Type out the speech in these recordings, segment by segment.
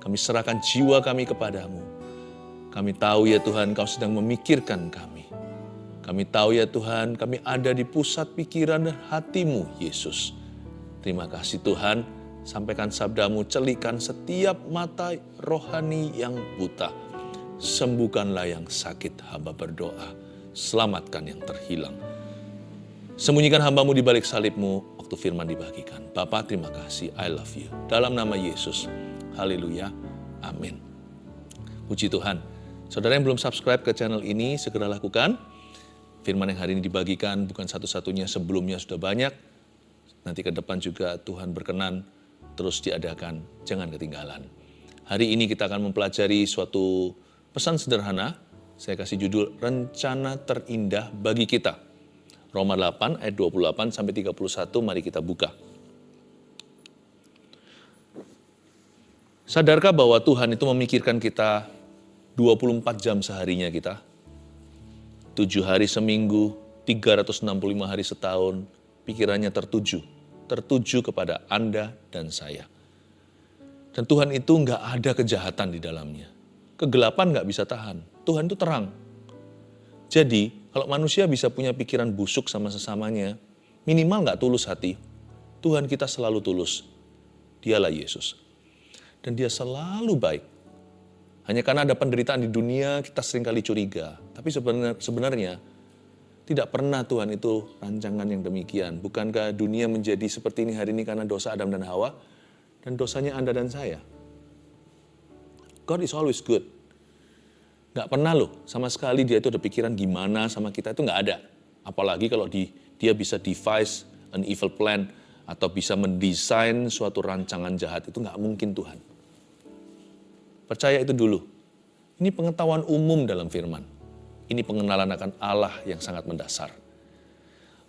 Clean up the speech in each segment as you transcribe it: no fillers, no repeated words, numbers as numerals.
Kami serahkan jiwa kami kepadamu. Kami tahu ya Tuhan, Kau sedang memikirkan kami. Kami tahu ya Tuhan, kami ada di pusat pikiran dan hati-Mu, Yesus. Terima kasih Tuhan, sampaikan sabda-Mu, celikan setiap mata rohani yang buta. Sembuhkanlah yang sakit, hamba berdoa. Selamatkan yang terhilang. Sembunyikan hamba-Mu di balik salib-Mu waktu firman dibagikan. Bapa, terima kasih, I love you. Dalam nama Yesus, haleluya, amin. Puji Tuhan. Saudara yang belum subscribe ke channel ini, segera lakukan. Firman yang hari ini dibagikan bukan satu-satunya, sebelumnya sudah banyak. Nanti ke depan juga Tuhan berkenan terus diadakan, jangan ketinggalan. Hari ini kita akan mempelajari suatu pesan sederhana, saya kasih judul Rencana Terindah Bagi Kita. Roma 8 ayat 28 sampai 31, mari kita buka. Sadarkah bahwa Tuhan itu memikirkan kita 24 jam seharinya kita? 7 hari seminggu, 365 hari setahun, pikirannya tertuju kepada Anda dan saya. Dan Tuhan itu nggak ada kejahatan di dalamnya. Kegelapan nggak bisa tahan. Tuhan itu terang. Jadi, kalau manusia bisa punya pikiran busuk sama sesamanya, minimal nggak tulus hati. Tuhan kita selalu tulus. Dialah Yesus. Dan dia selalu baik. Hanya karena ada penderitaan di dunia, kita seringkali curiga. Tapi sebenarnya, tidak pernah Tuhan itu rancangan yang demikian. Bukankah dunia menjadi seperti ini hari ini karena dosa Adam dan Hawa? Dan dosanya Anda dan saya. God is always good. Gak pernah loh, sama sekali dia itu ada pikiran gimana sama kita, itu gak ada. Apalagi kalau dia bisa devise an evil plan, atau bisa mendesain suatu rancangan jahat, itu gak mungkin Tuhan. Percaya itu dulu. Ini pengetahuan umum dalam firman. Ini pengenalan akan Allah yang sangat mendasar.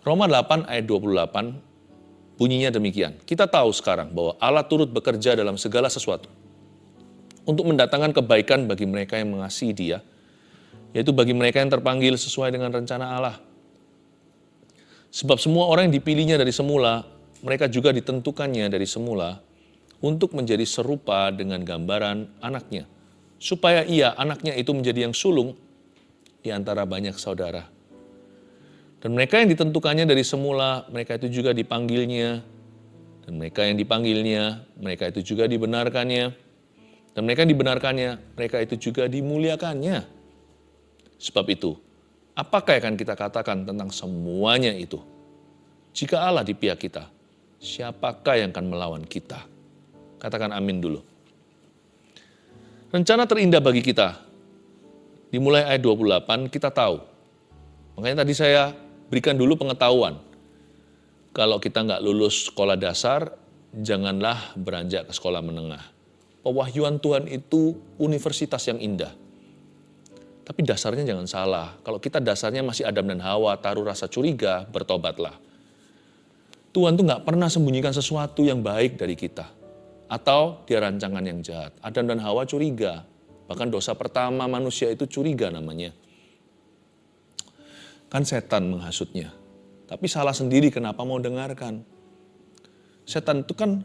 Roma 8 ayat 28 bunyinya demikian. Kita tahu sekarang bahwa Allah turut bekerja dalam segala sesuatu untuk mendatangkan kebaikan bagi mereka yang mengasihi Dia, yaitu bagi mereka yang terpanggil sesuai dengan rencana Allah. Sebab semua orang yang dipilihnya dari semula, mereka juga ditentukannya dari semula untuk menjadi serupa dengan gambaran anaknya, supaya ia, anaknya itu menjadi yang sulung di antara banyak saudara. Dan mereka yang ditentukannya dari semula, mereka itu juga dipanggilnya. Dan mereka yang dipanggilnya, mereka itu juga dibenarkannya. Dan mereka yang dibenarkannya, mereka itu juga dimuliakannya. Sebab itu, apakah yang akan kita katakan tentang semuanya itu? Jika Allah di pihak kita, siapakah yang akan melawan kita? Katakan amin dulu. Rencana terindah bagi kita. Dimulai ayat 28 kita tahu. Makanya tadi saya berikan dulu pengetahuan. Kalau kita nggak lulus sekolah dasar, janganlah beranjak ke sekolah menengah. Pewahyuan Tuhan itu universitas yang indah. Tapi dasarnya jangan salah. Kalau kita dasarnya masih Adam dan Hawa, taruh rasa curiga, bertobatlah. Tuhan tuh nggak pernah sembunyikan sesuatu yang baik dari kita. Atau dia rancangan yang jahat. Adam dan Hawa curiga. Bahkan dosa pertama manusia itu curiga namanya. Kan setan menghasutnya. Tapi salah sendiri kenapa mau dengarkan. Setan itu kan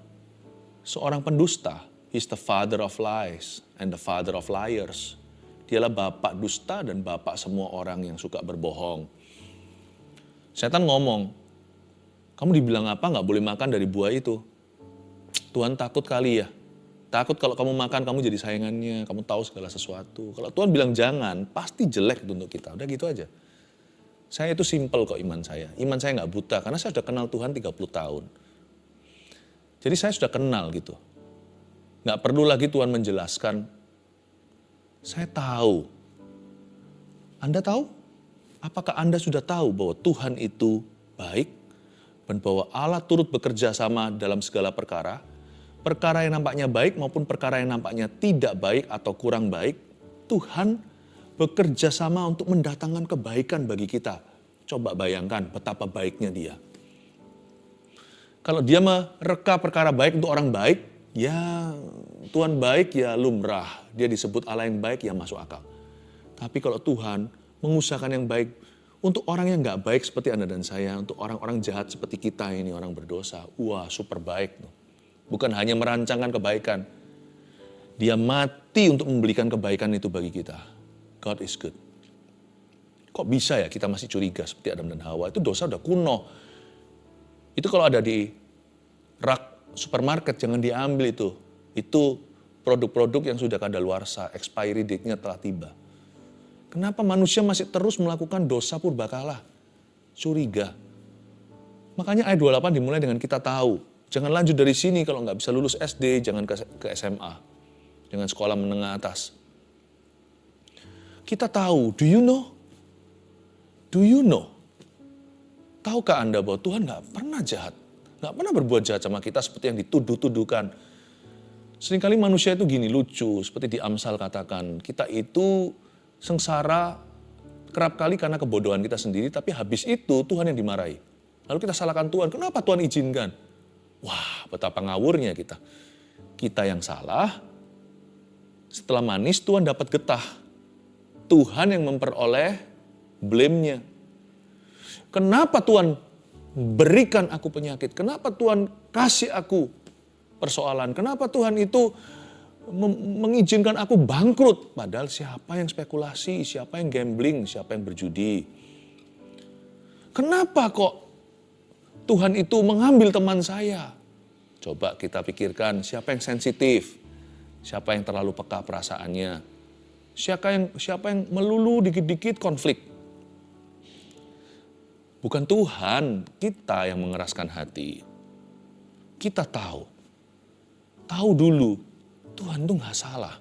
seorang pendusta. He's the father of lies and the father of liars. Dialah bapak dusta dan bapak semua orang yang suka berbohong. Setan ngomong, kamu dibilang apa nggak boleh makan dari buah itu? Tuhan takut kali ya. Takut kalau kamu makan, kamu jadi sayangannya, kamu tahu segala sesuatu. Kalau Tuhan bilang jangan, pasti jelek untuk kita. Udah gitu aja. Saya itu simple kok iman saya. Iman saya nggak buta, karena saya sudah kenal Tuhan 30 tahun. Jadi saya sudah kenal gitu. Nggak perlu lagi Tuhan menjelaskan. Saya tahu. Anda tahu? Apakah Anda sudah tahu bahwa Tuhan itu baik? Dan bahwa Allah turut bekerja sama dalam segala perkara? Perkara yang nampaknya baik maupun perkara yang nampaknya tidak baik atau kurang baik, Tuhan bekerja sama untuk mendatangkan kebaikan bagi kita. Coba bayangkan betapa baiknya Dia. Kalau Dia mereka perkara baik untuk orang baik, ya Tuhan baik ya lumrah. Dia disebut Allah yang baik ya masuk akal. Tapi kalau Tuhan mengusahakan yang baik untuk orang yang gak baik seperti Anda dan saya, untuk orang-orang jahat seperti kita ini, orang berdosa, wah super baik. Bukan hanya merancangkan kebaikan. Dia mati untuk memberikan kebaikan itu bagi kita. God is good. Kok bisa ya kita masih curiga seperti Adam dan Hawa? Itu dosa udah kuno. Itu kalau ada di rak supermarket, jangan diambil itu. Itu produk-produk yang sudah kadaluarsa, expiry date-nya telah tiba. Kenapa manusia masih terus melakukan dosa purbakala? Curiga. Makanya ayat 28 dimulai dengan kita tahu. Jangan lanjut dari sini kalau nggak bisa lulus SD, jangan ke SMA. Jangan sekolah menengah atas. Kita tahu, do you know? Do you know? Tahukah Anda bahwa Tuhan nggak pernah jahat? Nggak pernah berbuat jahat sama kita seperti yang dituduh-tuduhkan. Seringkali manusia itu gini, lucu. Seperti di Amsal katakan, kita itu sengsara kerap kali karena kebodohan kita sendiri, tapi habis itu Tuhan yang dimarahi. Lalu kita salahkan Tuhan, kenapa Tuhan izinkan? Wah, betapa ngawurnya kita. Kita yang salah, setelah manis Tuhan dapat getah. Tuhan yang memperoleh blame-nya. Kenapa Tuhan berikan aku penyakit? Kenapa Tuhan kasih aku persoalan? Kenapa Tuhan itu mengizinkan aku bangkrut? Padahal siapa yang spekulasi, siapa yang gambling, siapa yang berjudi? Kenapa kok Tuhan itu mengambil teman saya? Coba kita pikirkan siapa yang sensitif, siapa yang terlalu peka perasaannya, siapa yang melulu dikit-dikit konflik. Bukan Tuhan, kita yang mengeraskan hati. Kita tahu dulu, Tuhan tuh gak salah.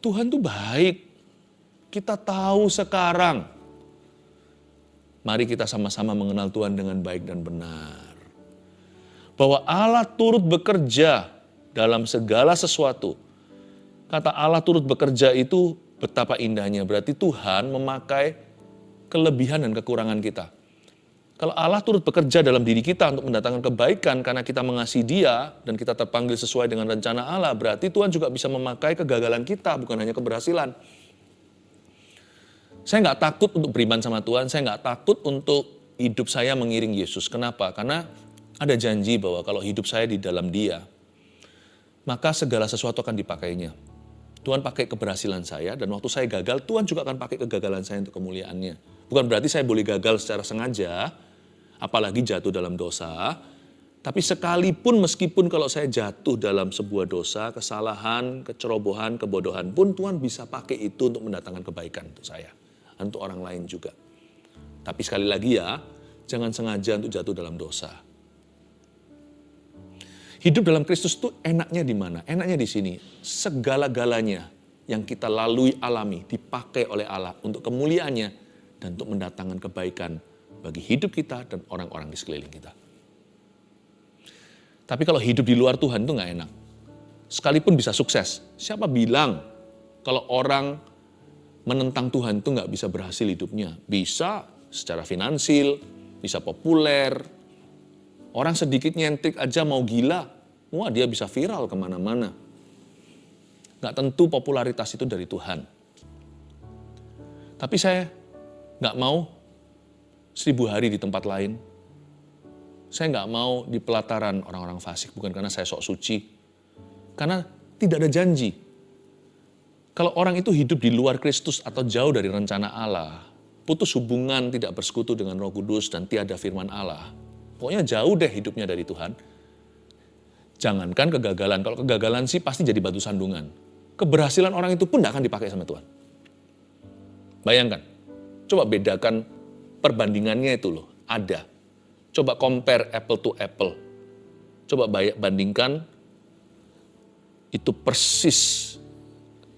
Tuhan tuh baik. Kita tahu sekarang. Mari kita sama-sama mengenal Tuhan dengan baik dan benar. Bahwa Allah turut bekerja dalam segala sesuatu. Kata Allah turut bekerja itu betapa indahnya. Berarti Tuhan memakai kelebihan dan kekurangan kita. Kalau Allah turut bekerja dalam diri kita untuk mendatangkan kebaikan karena kita mengasihi Dia dan kita terpanggil sesuai dengan rencana Allah, berarti Tuhan juga bisa memakai kegagalan kita, bukan hanya keberhasilan. Saya nggak takut untuk beriman sama Tuhan, saya nggak takut untuk hidup saya mengiring Yesus. Kenapa? Karena ada janji bahwa kalau hidup saya di dalam Dia, maka segala sesuatu akan dipakainya. Tuhan pakai keberhasilan saya, dan waktu saya gagal, Tuhan juga akan pakai kegagalan saya untuk kemuliaannya. Bukan berarti saya boleh gagal secara sengaja, apalagi jatuh dalam dosa. Tapi sekalipun meskipun kalau saya jatuh dalam sebuah dosa, kesalahan, kecerobohan, kebodohan pun Tuhan bisa pakai itu untuk mendatangkan kebaikan untuk saya. Untuk orang lain juga. Tapi sekali lagi ya, jangan sengaja untuk jatuh dalam dosa. Hidup dalam Kristus itu enaknya di mana? Enaknya di sini. Segala-galanya yang kita lalui alami dipakai oleh Allah untuk kemuliaannya dan untuk mendatangkan kebaikan bagi hidup kita dan orang-orang di sekeliling kita. Tapi kalau hidup di luar Tuhan itu nggak enak. Sekalipun bisa sukses. Siapa bilang kalau orang menentang Tuhan itu nggak bisa berhasil hidupnya? Bisa secara finansil, bisa populer. Orang sedikit nyentik aja mau gila. Wah, dia bisa viral kemana-mana. Nggak tentu popularitas itu dari Tuhan. Tapi saya nggak mau 1000 hari di tempat lain. Saya nggak mau di pelataran orang-orang fasik, bukan karena saya sok suci. Karena tidak ada janji. Kalau orang itu hidup di luar Kristus atau jauh dari rencana Allah, putus hubungan, tidak bersekutu dengan Roh Kudus dan tiada firman Allah, pokoknya jauh deh hidupnya dari Tuhan. Jangankan kegagalan, kalau kegagalan sih pasti jadi batu sandungan. Keberhasilan orang itu pun tidak akan dipakai sama Tuhan. Bayangkan, coba bedakan perbandingannya itu loh, ada. Coba compare apple to apple. Coba bandingkan, itu persis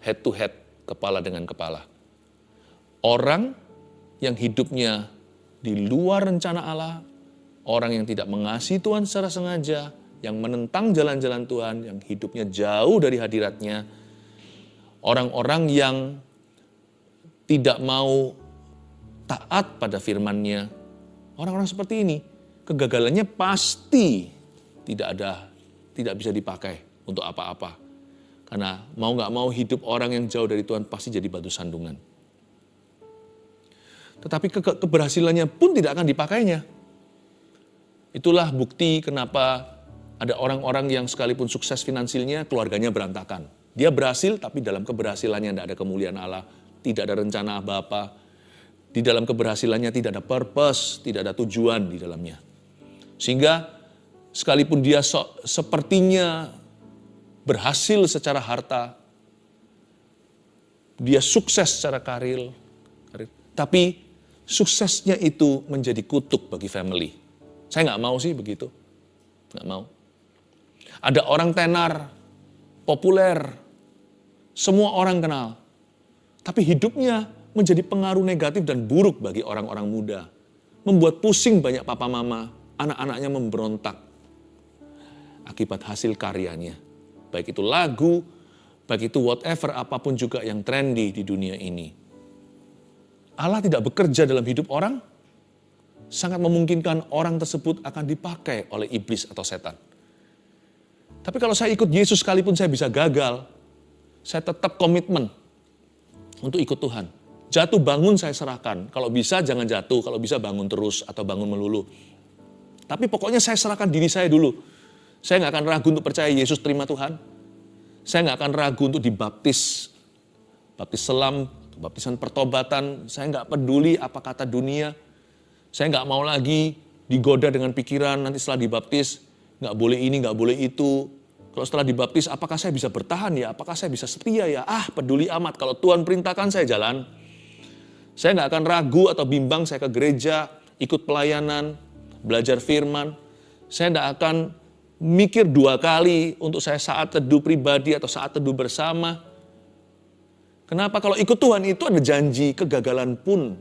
head to head, kepala dengan kepala. Orang yang hidupnya di luar rencana Allah, orang yang tidak mengasihi Tuhan secara sengaja, yang menentang jalan-jalan Tuhan, yang hidupnya jauh dari hadiratnya, orang-orang yang tidak mau taat pada firman-Nya, orang-orang seperti ini, kegagalannya pasti tidak bisa dipakai untuk apa-apa. Karena mau nggak mau hidup orang yang jauh dari Tuhan pasti jadi batu sandungan. Tetapi keberhasilannya pun tidak akan dipakainya. Itulah bukti kenapa ada orang-orang yang sekalipun sukses finansialnya, keluarganya berantakan. Dia berhasil, tapi dalam keberhasilannya tidak ada kemuliaan Allah, tidak ada rencana Bapa. Di dalam keberhasilannya tidak ada purpose, tidak ada tujuan di dalamnya. Sehingga sekalipun dia sepertinya berhasil secara harta, dia sukses secara karir, tapi suksesnya itu menjadi kutuk bagi family. Saya nggak mau sih begitu, nggak mau. Ada orang tenar, populer, semua orang kenal, tapi hidupnya menjadi pengaruh negatif dan buruk bagi orang-orang muda, membuat pusing banyak papa mama, anak-anaknya memberontak akibat hasil karyanya. Baik itu lagu, baik itu whatever, apapun juga yang trendy di dunia ini. Allah tidak bekerja dalam hidup orang, sangat memungkinkan orang tersebut akan dipakai oleh iblis atau setan. Tapi kalau saya ikut Yesus sekalipun saya bisa gagal, saya tetap komitmen untuk ikut Tuhan. Jatuh bangun saya serahkan, kalau bisa jangan jatuh, kalau bisa bangun terus atau bangun melulu. Tapi pokoknya saya serahkan diri saya dulu. Saya nggak akan ragu untuk percaya Yesus terima Tuhan. Saya nggak akan ragu untuk dibaptis, baptis selam, baptisan pertobatan. Saya nggak peduli apa kata dunia. Saya nggak mau lagi digoda dengan pikiran nanti setelah dibaptis, nggak boleh ini, nggak boleh itu. Kalau setelah dibaptis, apakah saya bisa bertahan ya? Apakah saya bisa setia ya? Peduli amat. Kalau Tuhan perintahkan saya jalan. Saya nggak akan ragu atau bimbang saya ke gereja, ikut pelayanan, belajar firman. Saya nggak akan mikir dua kali untuk saya saat teduh pribadi atau saat teduh bersama. Kenapa? Kalau ikut Tuhan itu ada janji, kegagalan pun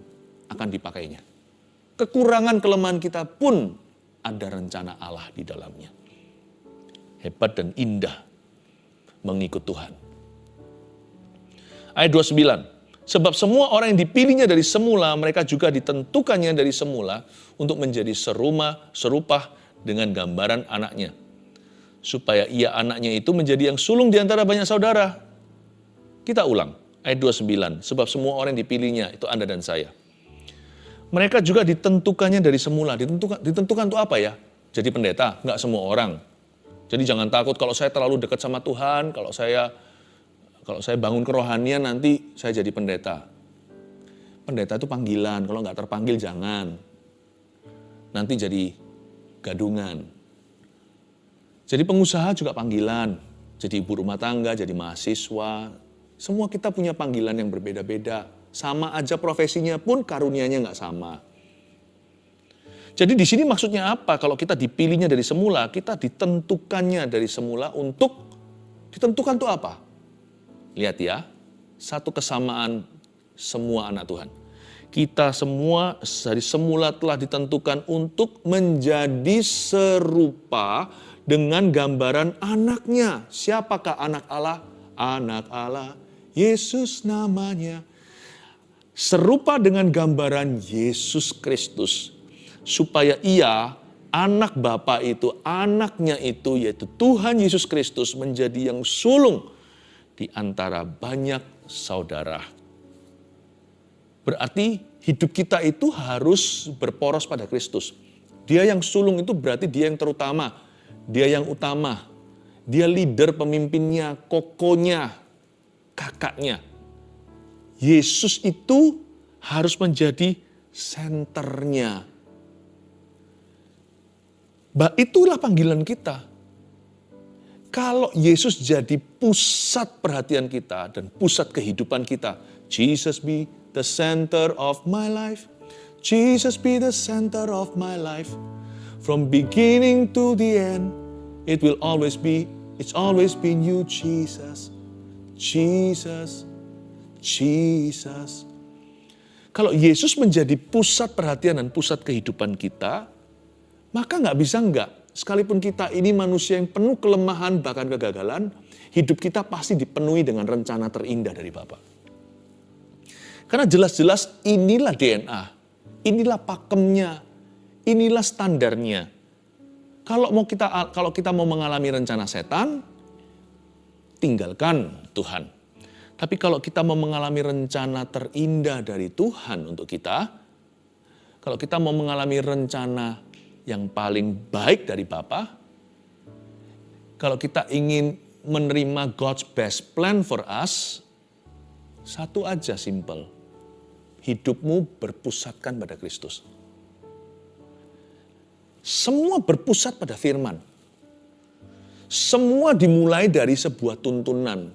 akan dipakainya. Kekurangan kelemahan kita pun ada rencana Allah di dalamnya. Hebat dan indah mengikut Tuhan. Ayat 29. Sebab semua orang yang dipilihnya dari semula, mereka juga ditentukannya dari semula untuk menjadi serupa dengan gambaran anaknya. Supaya ia anaknya itu menjadi yang sulung di antara banyak saudara. Kita ulang, ayat 29. Sebab semua orang yang dipilihnya, itu Anda dan saya. Mereka juga ditentukannya dari semula. Ditentukan untuk apa ya? Jadi pendeta, nggak semua orang. Jadi jangan takut kalau saya terlalu dekat sama Tuhan, kalau saya bangun kerohanian nanti saya jadi pendeta. Pendeta itu panggilan, kalau nggak terpanggil jangan. Nanti jadi gadungan. Jadi pengusaha juga panggilan, jadi ibu rumah tangga, jadi mahasiswa. Semua kita punya panggilan yang berbeda-beda. Sama aja profesinya pun karunianya nggak sama. Jadi di sini maksudnya apa? Kalau kita dipilihnya dari semula, kita ditentukannya dari semula untuk ditentukan untuk apa? Lihat ya, satu kesamaan semua anak Tuhan. Kita semua dari semula telah ditentukan untuk menjadi serupa dengan gambaran anaknya. Siapakah anak Allah? Anak Allah, Yesus namanya. Serupa dengan gambaran Yesus Kristus. Supaya ia, anak Bapa itu, anaknya itu, yaitu Tuhan Yesus Kristus menjadi yang sulung di antara banyak saudara. Berarti hidup kita itu harus berporos pada Kristus. Dia yang sulung itu berarti dia yang terutama. Dia yang utama. Dia leader pemimpinnya, kokonya, kakaknya. Yesus itu harus menjadi senternya. Itulah panggilan kita. Kalau Yesus jadi pusat perhatian kita dan pusat kehidupan kita. Jesus be the center of my life. Jesus be the center of my life. From beginning to the end, it's always been you, Jesus. Jesus, Jesus. Kalau Yesus menjadi pusat perhatian dan pusat kehidupan kita, maka nggak bisa nggak. Sekalipun kita ini manusia yang penuh kelemahan bahkan kegagalan, hidup kita pasti dipenuhi dengan rencana terindah dari Bapa. Karena jelas-jelas inilah DNA, inilah pakemnya, inilah standarnya. Kalau kita mau mengalami rencana setan, tinggalkan Tuhan. Tapi kalau kita mau mengalami rencana terindah dari Tuhan untuk kita, kalau kita mau mengalami rencana yang paling baik dari Bapa, kalau kita ingin menerima God's best plan for us, satu aja simple. Hidupmu berpusatkan pada Kristus. Semua berpusat pada firman. Semua dimulai dari sebuah tuntunan.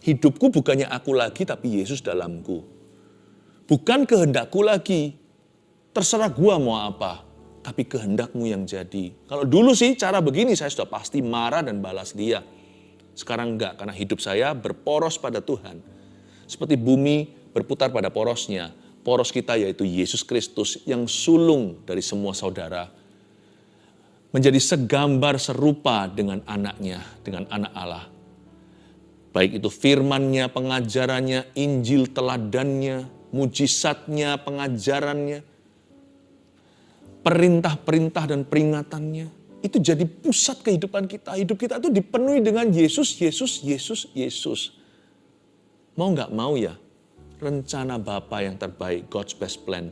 Hidupku bukannya aku lagi, tapi Yesus dalamku. Bukan kehendakku lagi, terserah gua mau apa, tapi kehendakmu yang jadi. Kalau dulu sih cara begini saya sudah pasti marah dan balas dia. Sekarang enggak, karena hidup saya berporos pada Tuhan. Seperti bumi berputar pada porosnya. Poros kita yaitu Yesus Kristus yang sulung dari semua saudara. Menjadi segambar serupa dengan anaknya, dengan anak Allah. Baik itu firman-Nya, pengajarannya, Injil teladannya, mujizatnya, pengajarannya, perintah-perintah dan peringatannya. Itu jadi pusat kehidupan kita. Hidup kita itu dipenuhi dengan Yesus, Yesus, Yesus, Yesus. Mau nggak mau ya, rencana Bapa yang terbaik, God's best plan,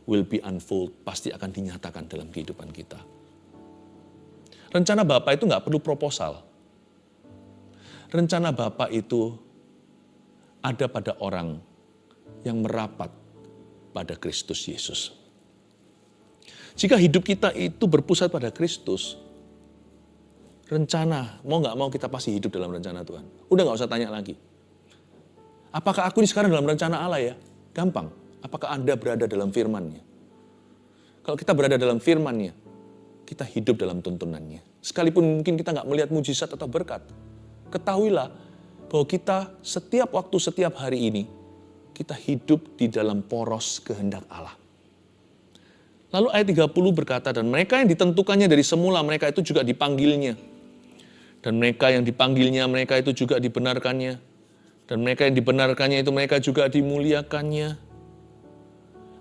will be unfold, pasti akan dinyatakan dalam kehidupan kita. Rencana Bapa itu nggak perlu proposal. Rencana Bapa itu ada pada orang yang merapat pada Kristus Yesus. Jika hidup kita itu berpusat pada Kristus, rencana, mau nggak mau kita pasti hidup dalam rencana Tuhan. Udah nggak usah tanya lagi. Apakah aku ini sekarang dalam rencana Allah ya? Gampang. Apakah Anda berada dalam firman-Nya? Kalau kita berada dalam firman-Nya, kita hidup dalam tuntunannya. Sekalipun mungkin kita nggak melihat mujizat atau berkat, ketahuilah bahwa kita setiap waktu, setiap hari ini, kita hidup di dalam poros kehendak Allah. Lalu ayat 30 berkata, dan mereka yang ditentukannya dari semula, mereka itu juga dipanggilnya. Dan mereka yang dipanggilnya, mereka itu juga dibenarkannya. Dan mereka yang dibenarkannya itu mereka juga dimuliakannya.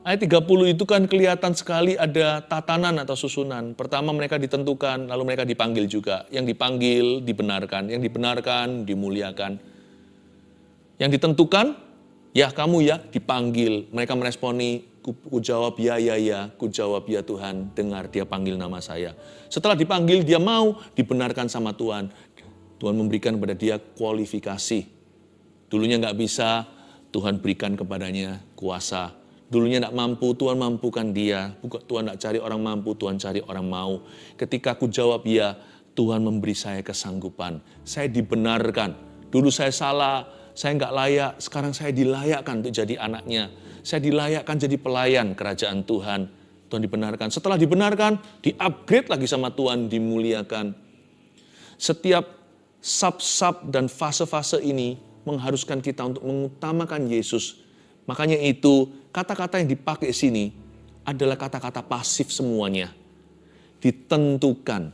Ayat 30 itu kan kelihatan sekali ada tatanan atau susunan. Pertama mereka ditentukan, lalu mereka dipanggil juga. Yang dipanggil dibenarkan, yang dibenarkan dimuliakan. Yang ditentukan, ya kamu ya dipanggil. Mereka meresponi, ku jawab ya, ku jawab ya Tuhan, dengar dia panggil nama saya. Setelah dipanggil dia mau dibenarkan sama Tuhan. Tuhan memberikan kepada dia kualifikasi. Dulunya nggak bisa, Tuhan berikan kepadanya kuasa. Dulunya tidak mampu, Tuhan mampukan dia. Tuhan tidak cari orang mampu, Tuhan cari orang mau. Ketika aku jawab ya, Tuhan memberi saya kesanggupan. Saya dibenarkan. Dulu saya salah, saya nggak layak. Sekarang saya dilayakkan untuk jadi anaknya. Saya dilayakkan jadi pelayan kerajaan Tuhan. Tuhan dibenarkan. Setelah dibenarkan, di-upgrade lagi sama Tuhan, dimuliakan. Setiap sub-sub dan fase-fase ini mengharuskan kita untuk mengutamakan Yesus. Makanya itu, kata-kata yang dipakai sini adalah kata-kata pasif semuanya. Ditentukan.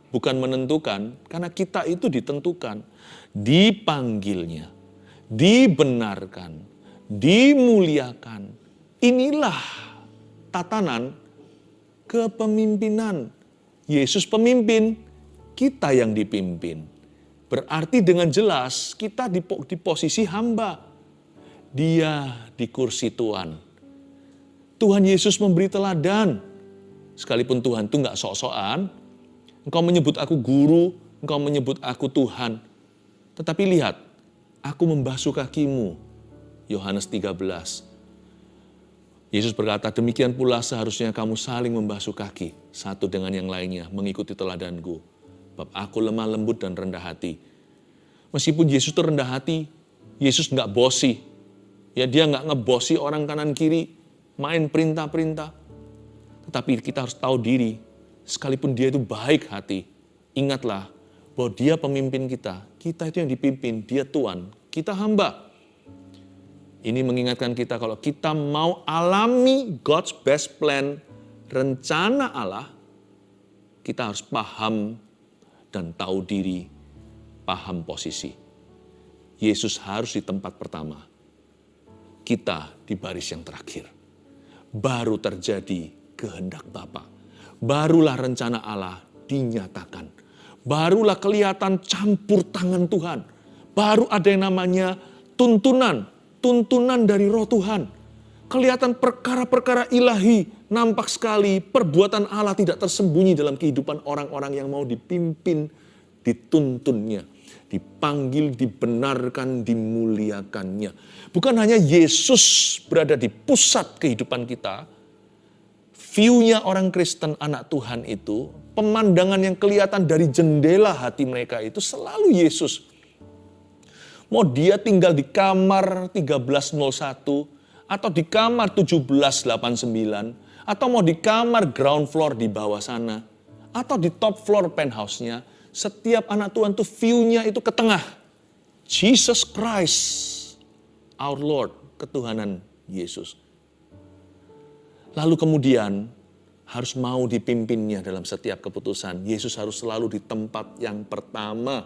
Bukan menentukan, karena kita itu ditentukan. Dipanggilnya, dibenarkan, dimuliakan. Inilah tatanan kepemimpinan. Yesus pemimpin, kita yang dipimpin. Berarti dengan jelas kita di posisi hamba. Dia di kursi Tuhan. Tuhan Yesus memberi teladan. Sekalipun Tuhan itu nggak sok-sokan, engkau menyebut aku guru, engkau menyebut aku Tuhan. Tetapi lihat, aku membasuh kakimu. Yohanes 13. Yesus berkata, demikian pula seharusnya kamu saling membasuh kaki, satu dengan yang lainnya, mengikuti teladanku. Sebab aku lemah lembut dan rendah hati. Meskipun Yesus itu rendah hati, Yesus nggak bosi. Ya dia nggak ngebosi orang kanan kiri, main perintah-perintah. Tetapi kita harus tahu diri, sekalipun dia itu baik hati, ingatlah bahwa dia pemimpin kita itu yang dipimpin, dia Tuhan, kita hamba. Ini mengingatkan kita kalau kita mau alami God's best plan, rencana Allah, kita harus paham dan tahu diri, paham posisi. Yesus harus di tempat pertama. Kita di baris yang terakhir. Baru terjadi kehendak Bapa. Barulah rencana Allah dinyatakan. Barulah kelihatan campur tangan Tuhan. Baru ada yang namanya tuntunan. Tuntunan dari roh Tuhan. Kelihatan perkara-perkara ilahi. Nampak sekali perbuatan Allah tidak tersembunyi dalam kehidupan orang-orang yang mau dipimpin dituntunnya, dipanggil, dibenarkan, dimuliakannya. Bukan hanya Yesus berada di pusat kehidupan kita, view-nya orang Kristen, anak Tuhan itu, pemandangan yang kelihatan dari jendela hati mereka itu selalu Yesus. Mau dia tinggal di kamar 1301, atau di kamar 1789, atau mau di kamar ground floor di bawah sana, atau di top floor penthouse-nya, setiap anak Tuhan tuh view-nya itu ke tengah. Jesus Christ, our Lord, ketuhanan Yesus. Lalu kemudian harus mau dipimpinnya dalam setiap keputusan. Yesus harus selalu di tempat yang pertama.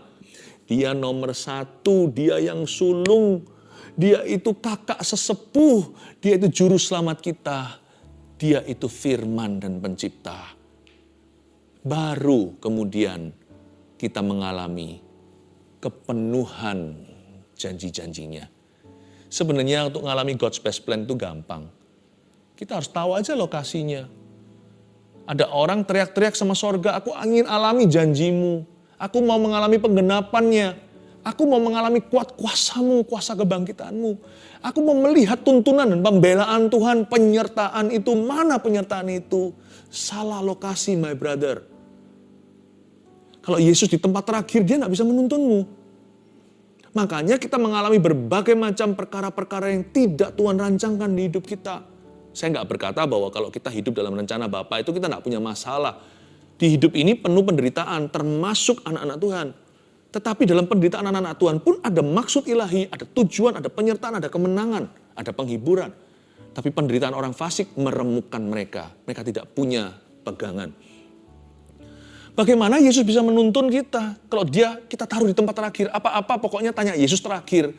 Dia nomor satu, dia yang sulung. Dia itu kakak sesepuh, dia itu juru selamat kita. Dia itu firman dan pencipta. Baru kemudian kita mengalami kepenuhan janji-janjinya. Sebenarnya untuk mengalami God's best plan itu gampang. Kita harus tahu aja lokasinya. Ada orang teriak-teriak sama sorga, aku ingin alami janjimu. Aku mau mengalami penggenapannya. Aku mau mengalami kuat kuasamu, kuasa kebangkitanmu. Aku mau melihat tuntunan dan pembelaan Tuhan, penyertaan itu. Mana penyertaan itu? Salah lokasi, my brother. Kalau Yesus di tempat terakhir, dia nggak bisa menuntunmu. Makanya kita mengalami berbagai macam perkara-perkara yang tidak Tuhan rancangkan di hidup kita. Saya nggak berkata bahwa kalau kita hidup dalam rencana Bapa itu kita nggak punya masalah. Di hidup ini penuh penderitaan, termasuk anak-anak Tuhan. Tetapi dalam penderitaan anak-anak Tuhan pun ada maksud ilahi, ada tujuan, ada penyertaan, ada kemenangan, ada penghiburan. Tapi penderitaan orang fasik meremukkan mereka. Mereka tidak punya pegangan. Bagaimana Yesus bisa menuntun kita? Kalau kita taruh di tempat terakhir, apa-apa pokoknya tanya Yesus terakhir.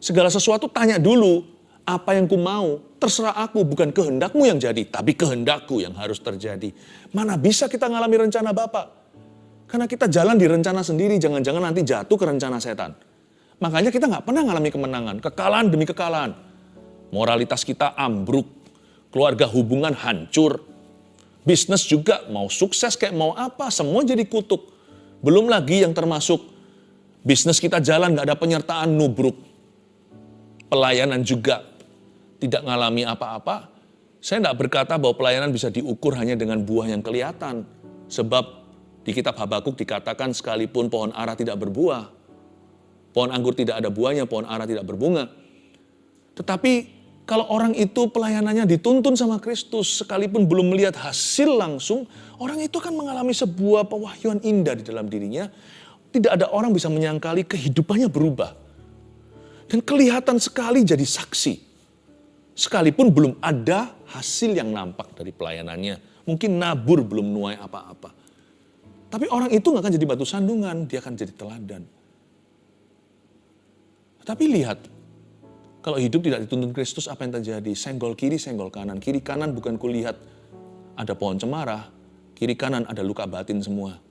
Segala sesuatu tanya dulu. Apa yang ku mau, terserah aku, bukan kehendakmu yang jadi, tapi kehendakku yang harus terjadi. Mana bisa kita ngalami rencana Bapa? Karena kita jalan di rencana sendiri, jangan-jangan nanti jatuh ke rencana setan. Makanya kita nggak pernah ngalami kemenangan, kekalahan demi kekalahan. Moralitas kita ambruk, keluarga hubungan hancur, bisnis juga mau sukses kayak mau apa, semua jadi kutuk. Belum lagi yang termasuk bisnis kita jalan nggak ada penyertaan nubruk. Pelayanan juga tidak ngalami apa-apa. Saya tidak berkata bahwa pelayanan bisa diukur hanya dengan buah yang kelihatan. Sebab di kitab Habakuk dikatakan sekalipun pohon ara tidak berbuah, pohon anggur tidak ada buahnya, pohon ara tidak berbunga. Tetapi kalau orang itu pelayanannya dituntun sama Kristus, sekalipun belum melihat hasil langsung, orang itu akan mengalami sebuah pewahyuan indah di dalam dirinya. Tidak ada orang bisa menyangkali kehidupannya berubah. Dan kelihatan sekali jadi saksi. Sekalipun belum ada hasil yang nampak dari pelayanannya. Mungkin nabur belum nuai apa-apa. Tapi orang itu gak akan jadi batu sandungan, dia akan jadi teladan. Tapi lihat, kalau hidup tidak dituntun Kristus, apa yang terjadi? Senggol kiri, senggol kanan. Kiri kanan bukan kulihat ada pohon cemara, kiri kanan ada luka batin semua.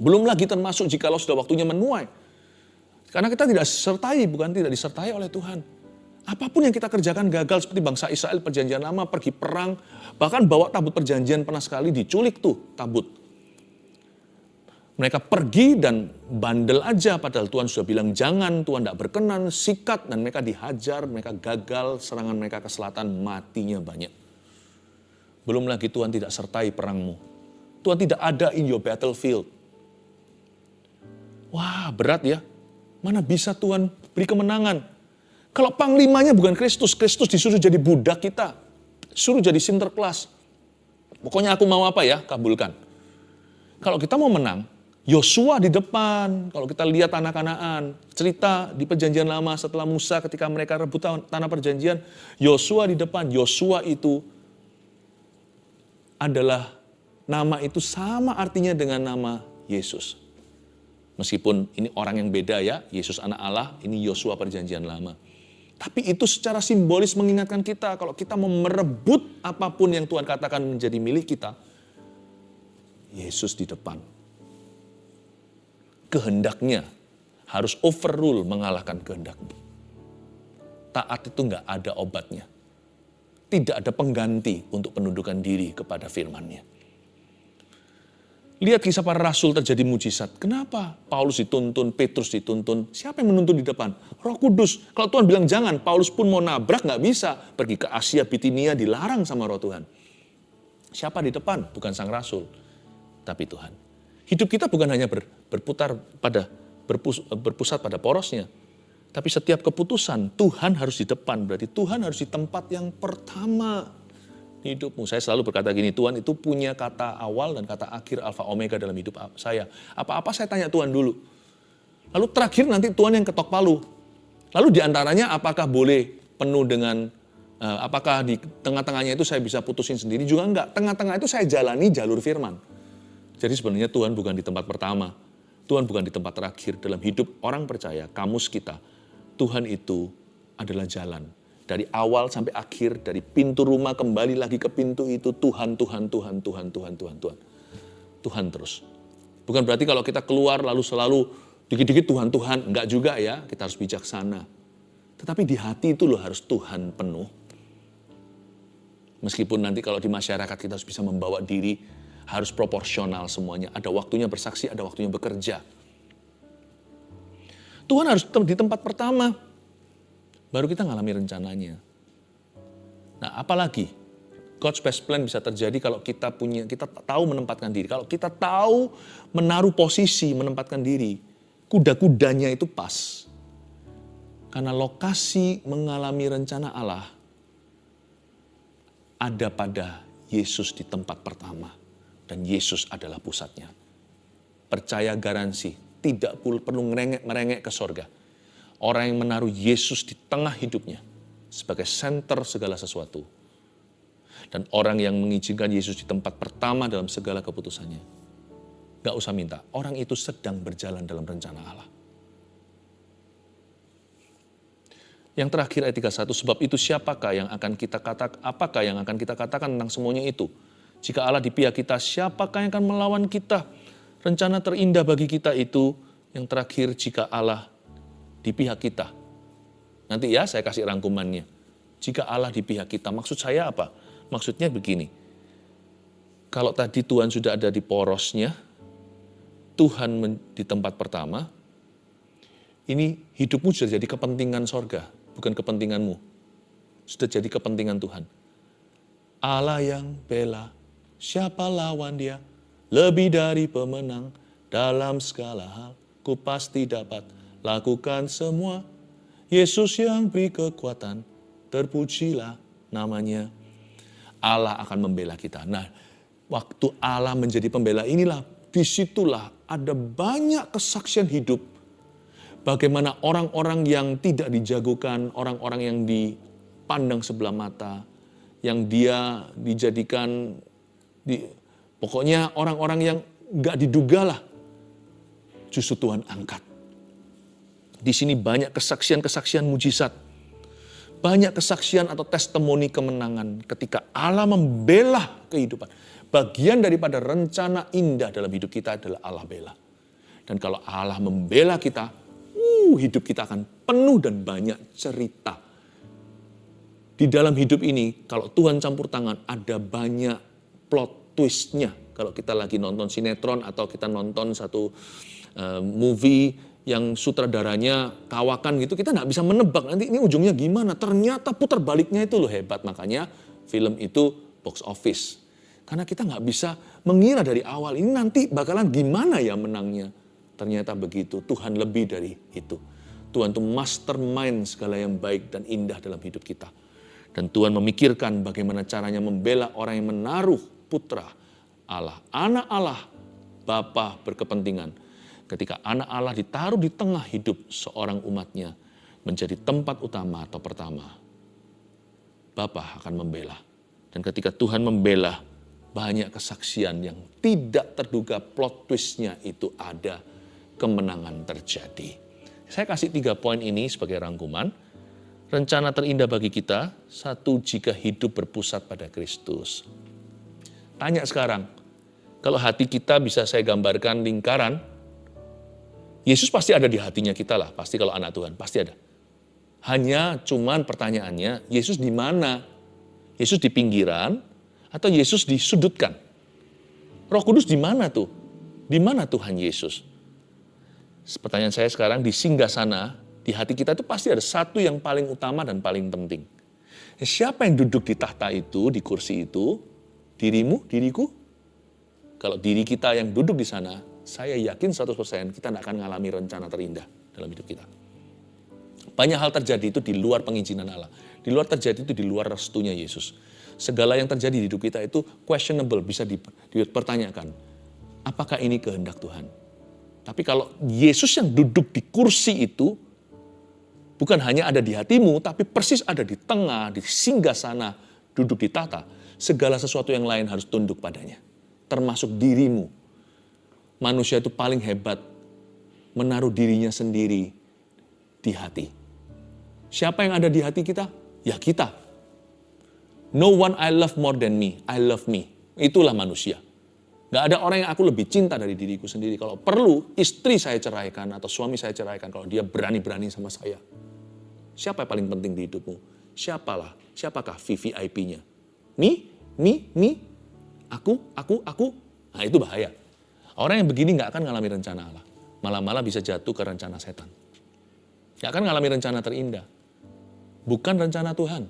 Belum lagi termasuk jikalau sudah waktunya menuai. Karena kita tidak disertai oleh Tuhan. Apapun yang kita kerjakan gagal seperti bangsa Israel perjanjian lama, pergi perang, bahkan bawa tabut perjanjian pernah sekali diculik tuh tabut. Mereka pergi dan bandel aja padahal Tuhan sudah bilang jangan, Tuhan tidak berkenan, sikat dan mereka dihajar, mereka gagal, serangan mereka ke selatan, matinya banyak. Belum lagi Tuhan tidak sertai perangmu. Tuhan tidak ada in your battlefield. Wah berat ya, mana bisa Tuhan beri kemenangan? Kalau panglimanya bukan Kristus, Kristus disuruh jadi budak kita. Suruh jadi sinterklas. Pokoknya aku mau apa ya, kabulkan. Kalau kita mau menang, Yosua di depan. Kalau kita lihat anak-anakan, cerita di perjanjian lama setelah Musa ketika mereka rebut tanah perjanjian, Yosua di depan. Yosua itu adalah, nama itu sama artinya dengan nama Yesus. Meskipun ini orang yang beda ya, Yesus anak Allah, ini Yosua perjanjian lama. Tapi itu secara simbolis mengingatkan kita, kalau kita mau merebut apapun yang Tuhan katakan menjadi milik kita, Yesus di depan. Kehendaknya harus overrule mengalahkan kehendakmu. Taat itu enggak ada obatnya. Tidak ada pengganti untuk penundukan diri kepada firman-Nya. Lihat kisah para rasul terjadi mujizat. Kenapa? Paulus dituntun, Petrus dituntun. Siapa yang menuntun di depan? Roh Kudus. Kalau Tuhan bilang jangan, Paulus pun mau nabrak, nggak bisa. Pergi ke Asia Bitinia, dilarang sama roh Tuhan. Siapa di depan? Bukan sang rasul, tapi Tuhan. Hidup kita bukan hanya berpusat pada porosnya. Tapi setiap keputusan, Tuhan harus di depan. Berarti Tuhan harus di tempat yang pertama di hidupmu. Saya selalu berkata gini, Tuhan itu punya kata awal dan kata akhir alfa omega dalam hidup saya. Apa-apa saya tanya Tuhan dulu. Lalu terakhir nanti Tuhan yang ketok palu. Lalu diantaranya apakah boleh penuh dengan, apakah di tengah-tengahnya itu saya bisa putusin sendiri? Juga enggak. Tengah-tengah itu saya jalani jalur firman. Jadi sebenarnya Tuhan bukan di tempat pertama. Tuhan bukan di tempat terakhir. Dalam hidup orang percaya, kamus kita, Tuhan itu adalah jalan. Dari awal sampai akhir, dari pintu rumah kembali lagi ke pintu itu, Tuhan, Tuhan, Tuhan, Tuhan, Tuhan, Tuhan, Tuhan. Tuhan terus. Bukan berarti kalau kita keluar lalu selalu dikit-dikit Tuhan, Tuhan. Enggak juga ya, kita harus bijaksana. Tetapi di hati itu loh harus Tuhan penuh. Meskipun nanti kalau di masyarakat kita harus bisa membawa diri, harus proporsional semuanya. Ada waktunya bersaksi, ada waktunya bekerja. Tuhan harus di tempat pertama. Baru kita ngalami rencananya. Nah, apalagi God's best plan bisa terjadi kalau kita tahu menempatkan diri. Kalau kita tahu menaruh posisi, menempatkan diri, kuda-kudanya itu pas. Karena lokasi mengalami rencana Allah ada pada Yesus di tempat pertama. Dan Yesus adalah pusatnya. Percaya garansi, tidak perlu merengek ke sorga. Orang yang menaruh Yesus di tengah hidupnya sebagai senter segala sesuatu. Dan orang yang mengizinkan Yesus di tempat pertama dalam segala keputusannya. Gak usah minta, orang itu sedang berjalan dalam rencana Allah. Yang terakhir ayat 31, sebab itu siapakah yang akan kita katakan, apakah yang akan kita katakan tentang semuanya itu? Jika Allah di pihak kita, siapakah yang akan melawan kita? Rencana terindah bagi kita itu, yang terakhir jika Allah di pihak kita. Nanti ya saya kasih rangkumannya. Jika Allah di pihak kita, maksud saya apa? Maksudnya begini, kalau tadi Tuhan sudah ada di porosnya, Tuhan di tempat pertama, ini hidupmu sudah jadi kepentingan sorga, bukan kepentinganmu. Sudah jadi kepentingan Tuhan. Allah yang bela, siapa lawan dia? Lebih dari pemenang, dalam segala hal, ku pasti dapat lakukan semua. Yesus yang beri kekuatan, terpujilah namanya. Allah akan membela kita. Nah, waktu Allah menjadi pembela inilah, disitulah ada banyak kesaksian hidup. Bagaimana orang-orang yang tidak dijagokan, orang-orang yang dipandang sebelah mata, yang dia dijadikan, pokoknya orang-orang yang gak diduga lah, justru Tuhan angkat. Di sini banyak kesaksian-kesaksian mujizat. Banyak kesaksian atau testimoni kemenangan ketika Allah membela kehidupan. Bagian daripada rencana indah dalam hidup kita adalah Allah bela. Dan kalau Allah membela kita, hidup kita akan penuh dan banyak cerita. Di dalam hidup ini, kalau Tuhan campur tangan, ada banyak plot twist-nya. Kalau kita lagi nonton sinetron atau kita nonton satu movie yang sutradaranya kawakan gitu, kita nggak bisa menebak nanti ini ujungnya gimana. Ternyata putar baliknya itu loh hebat. Makanya film itu box office. Karena kita nggak bisa mengira dari awal ini nanti bakalan gimana ya menangnya. Ternyata begitu, Tuhan lebih dari itu. Tuhan itu mastermind segala yang baik dan indah dalam hidup kita. Dan Tuhan memikirkan bagaimana caranya membela orang yang menaruh putra Allah. Anak Allah, Bapa berkepentingan. Ketika anak Allah ditaruh di tengah hidup seorang umatnya, menjadi tempat utama atau pertama, Bapa akan membela. Dan ketika Tuhan membela, banyak kesaksian yang tidak terduga plot twist-nya itu ada, kemenangan terjadi. Saya kasih 3 poin ini sebagai rangkuman. Rencana terindah bagi kita, 1, jika hidup berpusat pada Kristus. Tanya sekarang, kalau hati kita bisa saya gambarkan lingkaran, Yesus pasti ada di hatinya kita lah, pasti kalau anak Tuhan, pasti ada. Hanya cuman pertanyaannya, Yesus di mana? Yesus di pinggiran atau Yesus disudutkan? Roh Kudus di mana tuh? Di mana Tuhan Yesus? Pertanyaan saya sekarang, di singgasana, di hati kita itu pasti ada satu yang paling utama dan paling penting. Siapa yang duduk di tahta itu, di kursi itu? Dirimu, diriku? Kalau diri kita yang duduk di sana, saya yakin 100% kita tidak akan mengalami rencana terindah dalam hidup kita. Banyak hal terjadi itu di luar pengizinan Allah. Di luar terjadi itu di luar restunya Yesus. Segala yang terjadi di hidup kita itu questionable, bisa dipertanyakan. Apakah ini kehendak Tuhan? Tapi kalau Yesus yang duduk di kursi itu, bukan hanya ada di hatimu, tapi persis ada di tengah, di singgasana, duduk di tata. Segala sesuatu yang lain harus tunduk padanya. Termasuk dirimu. Manusia itu paling hebat menaruh dirinya sendiri di hati. Siapa yang ada di hati kita? Ya kita. No one I love more than me. I love me. Itulah manusia. Gak ada orang yang aku lebih cinta dari diriku sendiri. Kalau perlu, istri saya ceraikan atau suami saya ceraikan kalau dia berani-berani sama saya. Siapa yang paling penting di hidupmu? Siapakah VVIP-nya? Me? Aku? Nah itu bahaya. Orang yang begini gak akan ngalami rencana Allah. Malah bisa jatuh ke rencana setan. Gak akan ngalami rencana terindah. Bukan rencana Tuhan.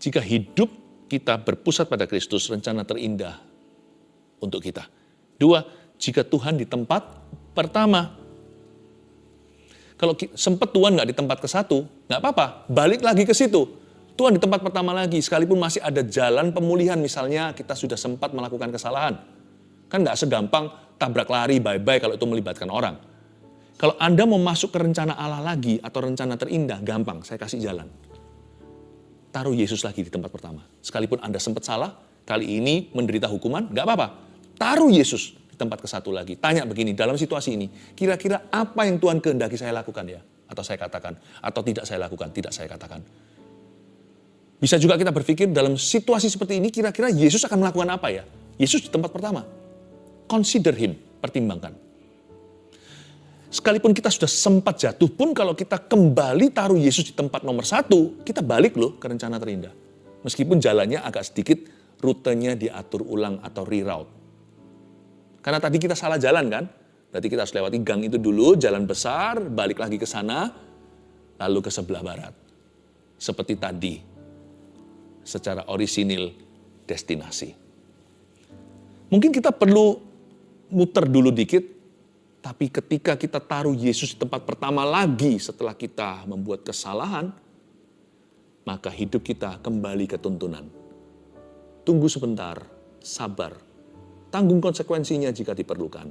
Jika hidup kita berpusat pada Kristus, rencana terindah untuk kita. 2, jika Tuhan di tempat pertama. Kalau sempat Tuhan nggak di tempat ke-1, nggak apa-apa, balik lagi ke situ. Tuhan di tempat pertama lagi, sekalipun masih ada jalan pemulihan, misalnya kita sudah sempat melakukan kesalahan. Kan nggak segampang tabrak lari, bye-bye kalau itu melibatkan orang. Kalau Anda mau masuk ke rencana Allah lagi, atau rencana terindah, gampang, saya kasih jalan. Taruh Yesus lagi di tempat pertama. Sekalipun Anda sempat salah, kali ini menderita hukuman, nggak apa-apa. Taruh Yesus di tempat ke-1 lagi. Tanya begini, dalam situasi ini, kira-kira apa yang Tuhan kehendaki saya lakukan ya? Atau saya katakan, atau tidak saya lakukan, tidak saya katakan. Bisa juga kita berpikir dalam situasi seperti ini, kira-kira Yesus akan melakukan apa ya? Yesus di tempat pertama. Consider him, pertimbangkan. Sekalipun kita sudah sempat jatuh pun, kalau kita kembali taruh Yesus di tempat nomor 1, kita balik loh ke rencana terindah. Meskipun jalannya agak sedikit, rutenya diatur ulang atau reroute. Karena tadi kita salah jalan kan? Berarti kita harus lewati gang itu dulu, jalan besar, balik lagi ke sana, lalu ke sebelah barat. Seperti tadi, secara orisinil destinasi. Mungkin kita perlu muter dulu dikit, tapi ketika kita taruh Yesus di tempat pertama lagi setelah kita membuat kesalahan, maka hidup kita kembali ke tuntunan. Tunggu sebentar, sabar. Tanggung konsekuensinya jika diperlukan.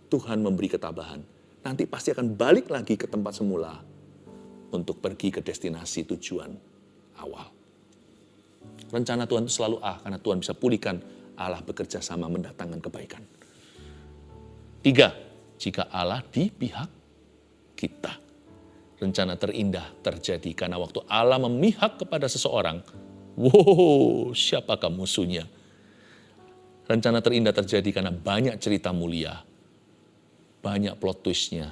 Tuhan memberi ketabahan. Nanti pasti akan balik lagi ke tempat semula untuk pergi ke destinasi tujuan awal. Rencana Tuhan itu selalu karena Tuhan bisa pulihkan. Allah bekerja sama mendatangkan kebaikan. 3, jika Allah di pihak kita. Rencana terindah terjadi karena waktu Allah memihak kepada seseorang, siapakah musuhnya? Rencana terindah terjadi karena banyak cerita mulia, banyak plot twist-nya,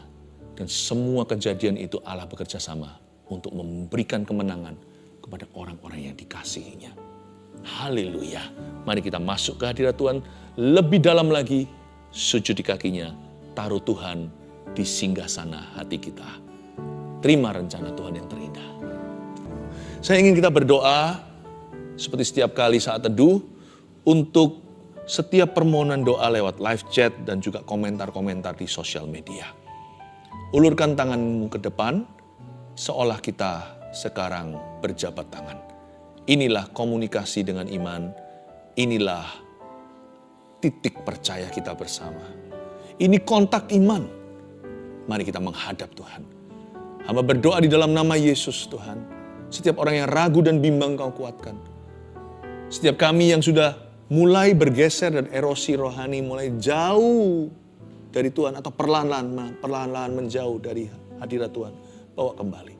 dan semua kejadian itu Allah bekerja sama untuk memberikan kemenangan kepada orang-orang yang dikasihinya. Haleluya. Mari kita masuk ke hadirat Tuhan lebih dalam lagi, sujud di kakinya, taruh Tuhan di singgasana hati kita. Terima rencana Tuhan yang terindah. Saya ingin kita berdoa seperti setiap kali saat teduh untuk setiap permohonan doa lewat live chat dan juga komentar-komentar di sosial media. Ulurkan tanganmu ke depan, seolah kita sekarang berjabat tangan. Inilah komunikasi dengan iman, inilah titik percaya kita bersama. Ini kontak iman. Mari kita menghadap Tuhan. Hamba berdoa di dalam nama Yesus Tuhan. Setiap orang yang ragu dan bimbang Kau kuatkan. Setiap kami yang sudah mulai bergeser dan erosi rohani mulai jauh dari Tuhan atau perlahan-lahan menjauh dari hadirat Tuhan, bawa kembali.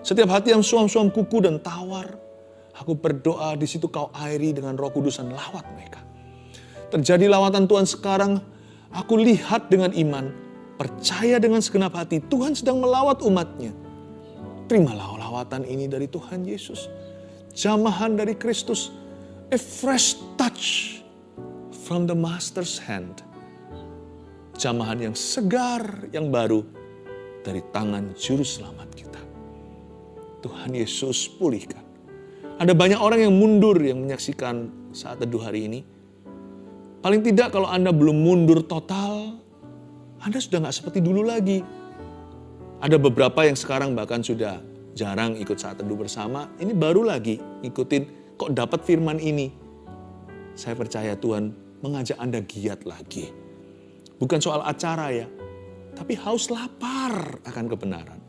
Setiap hati yang suam-suam kuku dan tawar, aku berdoa di situ Kau airi dengan Roh Kudus dan lawat mereka. Terjadi lawatan Tuhan sekarang, aku lihat dengan iman, percaya dengan segenap hati, Tuhan sedang melawat umatnya. Terimalah lawatan ini dari Tuhan Yesus, jamahan dari Kristus, a fresh touch from the Master's hand. jamahan yang segar, yang baru dari tangan Juru Selamat kita. Tuhan Yesus pulihkan. Ada banyak orang yang mundur yang menyaksikan saat teduh hari ini. Paling tidak kalau Anda belum mundur total, Anda sudah nggak seperti dulu lagi. Ada beberapa yang sekarang bahkan sudah jarang ikut saat teduh bersama. Ini baru lagi ikutin, kok dapat firman ini. Saya percaya Tuhan mengajak Anda giat lagi. Bukan soal acara ya, tapi haus lapar akan kebenaran.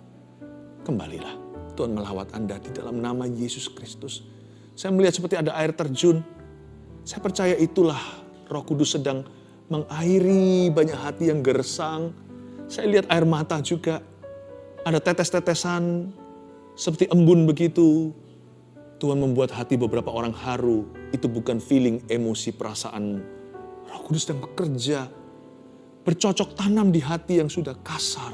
Kembalilah, Tuhan melawat Anda di dalam nama Yesus Kristus. Saya melihat seperti ada air terjun. Saya percaya itulah Roh Kudus sedang mengairi banyak hati yang gersang. Saya lihat air mata juga. Ada tetes-tetesan seperti embun begitu. Tuhan membuat hati beberapa orang haru. Itu bukan feeling, emosi, perasaan. Roh Kudus sedang bekerja. Bercocok tanam di hati yang sudah kasar.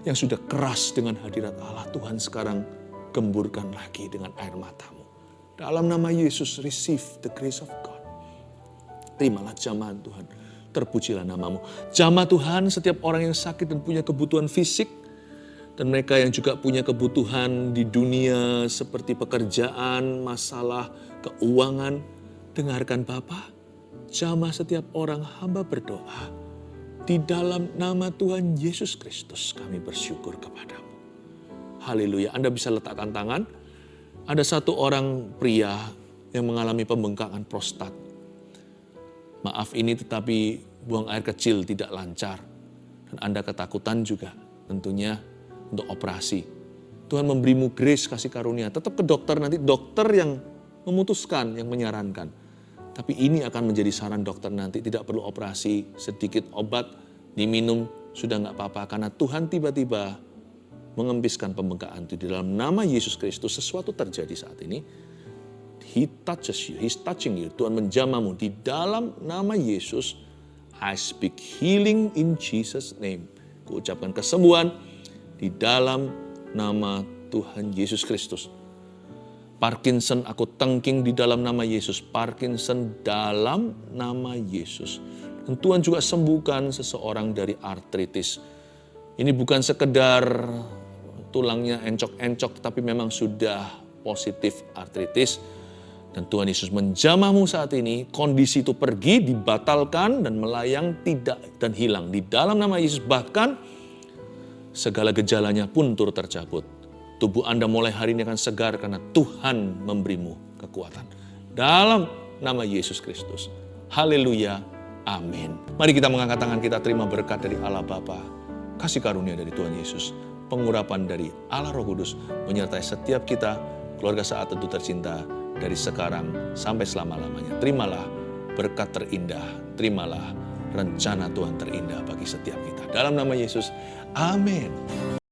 Yang sudah keras dengan hadirat Allah. Tuhan sekarang gemburkan lagi dengan air matamu. Dalam nama Yesus, receive the grace of God. Terimalah jamahan Tuhan. Terpujilah namamu. Jamah Tuhan, setiap orang yang sakit dan punya kebutuhan fisik, dan mereka yang juga punya kebutuhan di dunia seperti pekerjaan, masalah, keuangan. Dengarkan Bapa, jamah setiap orang hamba berdoa. Di dalam nama Tuhan Yesus Kristus kami bersyukur kepadamu. Haleluya. Anda bisa letakkan tangan. Ada satu orang pria yang mengalami pembengkakan prostat. Maaf ini tetapi buang air kecil tidak lancar. Dan Anda ketakutan juga tentunya untuk operasi. Tuhan memberimu grace, kasih karunia. Tetap ke dokter, nanti dokter yang memutuskan, yang menyarankan. Tapi ini akan menjadi saran dokter nanti, tidak perlu operasi, sedikit obat diminum, sudah nggak apa-apa. Karena Tuhan tiba-tiba mengempiskan pembengkakan itu. Di dalam nama Yesus Kristus, sesuatu terjadi saat ini. He touches you, He's touching you. Tuhan menjamahmu. Di dalam nama Yesus, I speak healing in Jesus' name. Kuucapkan kesembuhan di dalam nama Tuhan Yesus Kristus. Parkinson aku tengking di dalam nama Yesus. Parkinson dalam nama Yesus. Dan Tuhan juga sembuhkan seseorang dari artritis. Ini bukan sekedar tulangnya encok-encok, tapi memang sudah positif artritis. Dan Tuhan Yesus menjamahmu saat ini, kondisi itu pergi, dibatalkan, dan melayang tidak dan hilang. Di dalam nama Yesus, bahkan segala gejalanya pun turut tercabut. Tubuh Anda mulai hari ini akan segar karena Tuhan memberimu kekuatan. Dalam nama Yesus Kristus. Haleluya. Amin. Mari kita mengangkat tangan kita, terima berkat dari Allah Bapa, kasih karunia dari Tuhan Yesus, pengurapan dari Allah Roh Kudus, menyertai setiap kita, keluarga saat teduh tercinta, dari sekarang sampai selama-lamanya. Terimalah berkat terindah, terimalah rencana Tuhan terindah bagi setiap kita. Dalam nama Yesus, amin.